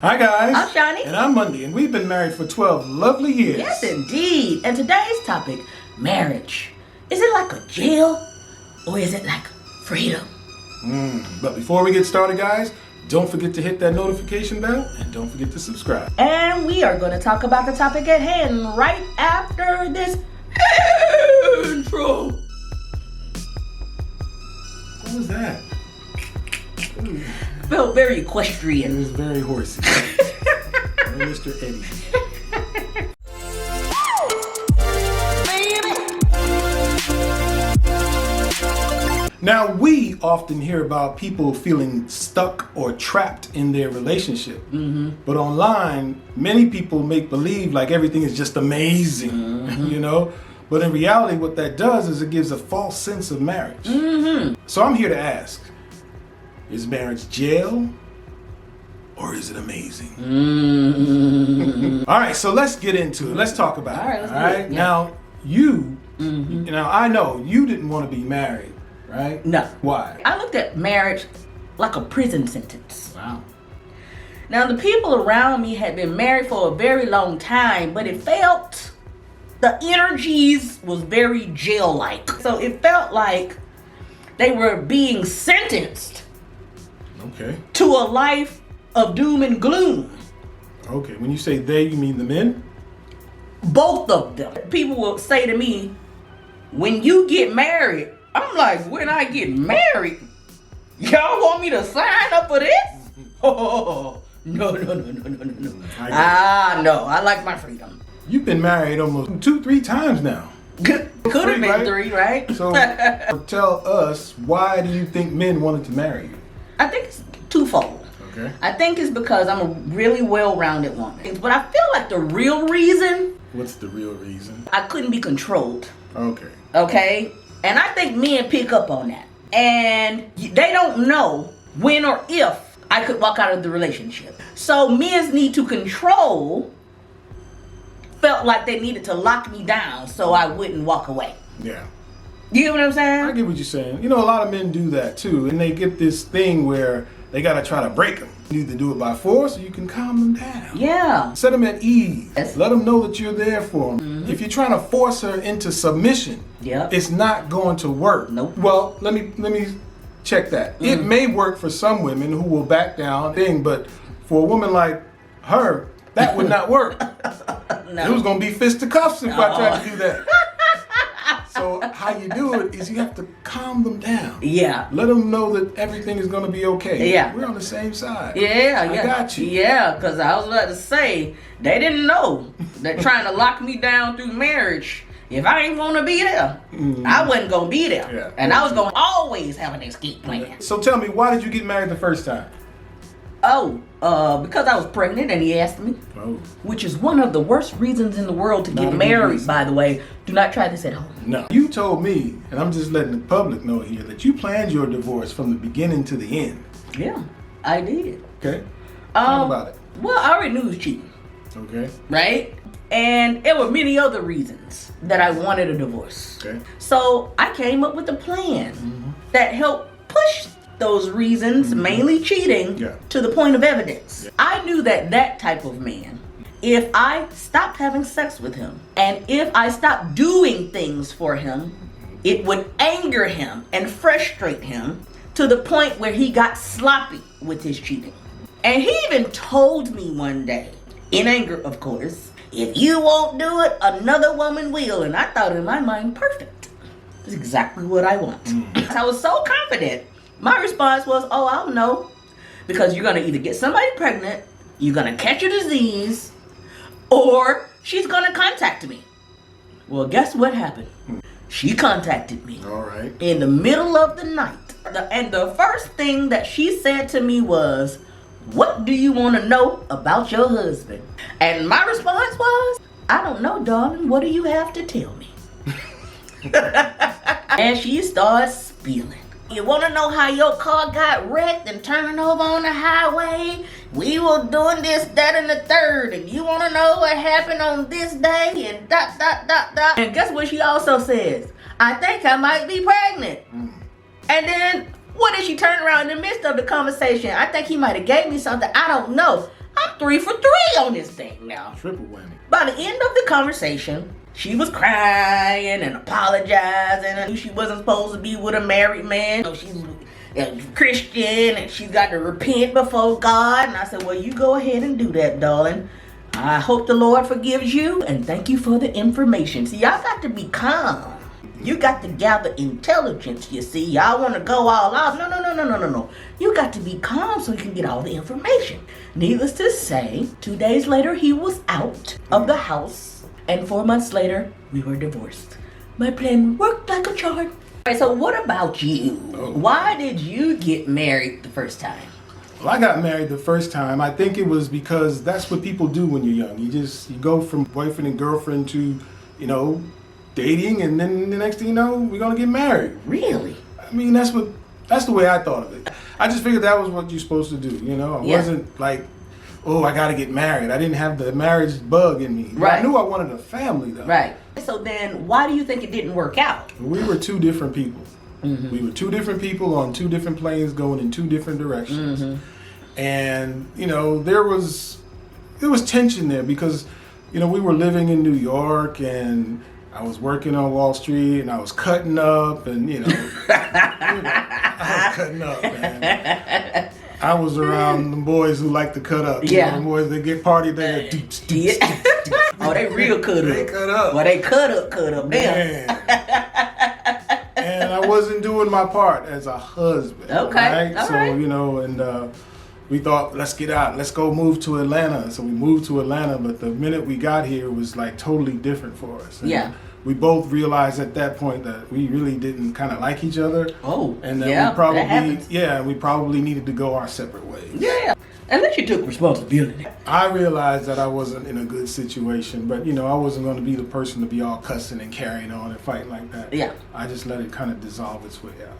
Hi guys, I'm Shauni. And I'm Mondi, and we've been married for 12 lovely years. Yes, indeed. And today's topic, marriage. Is it like a jail or is it like freedom? But before we get started, guys, don't forget to hit that notification bell and don't forget to subscribe. And we are going to talk about the topic at hand right after this intro. What was that? Ooh, Felt very it equestrian. was very horsey. Oh, Mr. Eddie. Now, we often hear about people feeling stuck or trapped in their relationship. But online, many people make believe like everything is just amazing, you know? But in reality, what that does is it gives a false sense of marriage. So I'm here to ask, is marriage jail or is it amazing? All right, so let's get into it. Let's talk about All right, it. let's All do it. right, Yeah. now now I know you didn't want to be married, right? No. Why? I looked at marriage like a prison sentence. Wow. Now, the people around me had been married for a very long time, but it felt, the energies was very jail-like. So it felt like they were being sentenced Okay. to a life of doom and gloom. Okay. When you say they, you mean the men? Both of them. People will say to me, when you get married, I'm like, when I get married, y'all want me to sign up for this? Oh, no. No, I like my freedom. You've been married almost 2-3 times now. Could have been Right? 3, right? So tell us, why do you think men wanted to marry you? I think it's twofold. Okay. I think it's because I'm a really well-rounded woman. But I feel like the real reason, What's the real reason? I couldn't be controlled. Okay. Okay? And I think men pick up on that. And they don't know when or if I could walk out of the relationship. So men's need to control felt like they needed to lock me down so I wouldn't walk away. Yeah. You get what I'm I saying? get what you're saying. You know, a lot of men do that too, and they get this thing where they gotta try to break them. You either do it by force or you can calm them down. Yeah. Set them at ease. Yes. Let them know that you're there for them. If you're trying to force her into submission, Yep. it's not going to work. Nope. Well, let me check that. It may work for some women who will back down, but for a woman like her, that would not work. No. It was gonna be fisticuffs if I tried to do that. Oh. So how you do it is you have to calm them down. Yeah. Let them know that everything is going to be okay. Yeah. We're on the same side. Yeah, I got you. Yeah, because I was about to say, they didn't know that trying to lock me down through marriage, if I ain't want to be there, I wasn't going to be there. Yeah. And I was going to always have an escape plan. So tell me, why did you get married the first time? Because I was pregnant and he asked me, Oh. which is one of the worst reasons in the world to Not a get good married, reason. by the way. Do not try this at home. No. You told me, and I'm just letting the public know here, that you planned your divorce from the beginning to the end. Yeah, I did. Okay? Talk about it. Well, I already knew he was cheating, Okay? right? And there were many other reasons that I wanted a divorce. Okay. So I came up with a plan that helped push those reasons, mainly cheating, Yeah. to the point of evidence. I knew that type of man, if I stopped having sex with him and if I stopped doing things for him, it would anger him and frustrate him to the point where he got sloppy with his cheating. And he even told me one day, in anger of course, if you won't do it, another woman will. And I thought in my mind, perfect. That's exactly what I want. I was so confident. My response was, oh, I don't know. Because you're going to either get somebody pregnant, you're going to catch a disease, or she's going to contact me. Well, guess what happened? She contacted me All right. in the middle of the night. And the first thing that she said to me was, what do you want to know about your husband? And my response was, I don't know, darling. What do you have to tell me? And she starts spilling. You want to know how your car got wrecked and turned over on the highway? We were doing this, that, and the third. And you want to know what happened on this day? And dot, dot, dot, dot. And guess what she also says? I think I might be pregnant. And then, what did she turn around in the midst of the conversation? I think he might have gave me something. I don't know. I'm 3 for 3 on this thing now. Triple whammy. By the end of the conversation, she was crying and apologizing and she wasn't supposed to be with a married man. So she's a Christian and she's got to repent before God. And I said, well, you go ahead and do that, darling. I hope the Lord forgives you and thank you for the information. See, y'all got to be calm. You got to gather intelligence, you see. Y'all want to go all out. No. You got to be calm so you can get all the information. Needless to say, 2 days later, he was out of the house. And 4 months later, we were divorced. My plan worked like a charm. All right, so what about you? Oh. Why did you get married the first time? Well, I got married the first time. I think it was because that's what people do when you're young. You go from boyfriend and girlfriend to, dating, and then the next thing you know, we're gonna get married. Really? I mean, that's the way I thought of it. I just figured that was what you're supposed to do. I wasn't like, oh, I gotta get married. I didn't have the marriage bug in me. But Right. I knew I wanted a family though. Right. So then, why do you think it didn't work out? We were two different people. Mm-hmm. We were two different people on two different planes going in two different directions. Mm-hmm. And, there was tension there because, we were living in New York and I was working on Wall Street and I was cutting up and, I was cutting up, man. I was around the boys who like to cut up. The boys that get party, they get deep. Oh, they real cut up. They cut up. Well, they cut up there. And I wasn't doing my part as a husband. Okay. Right? All so, right. We thought, let's get out. Let's go move to Atlanta. So we moved to Atlanta, but the minute we got here, it was like totally different for us. And we both realized at that point that we really didn't kind of like each other. Oh, and that we probably needed to go our separate ways. Yeah. Unless you took responsibility. I realized that I wasn't in a good situation, but I wasn't going to be the person to be all cussing and carrying on and fighting like that. Yeah. I just let it kind of dissolve its way out.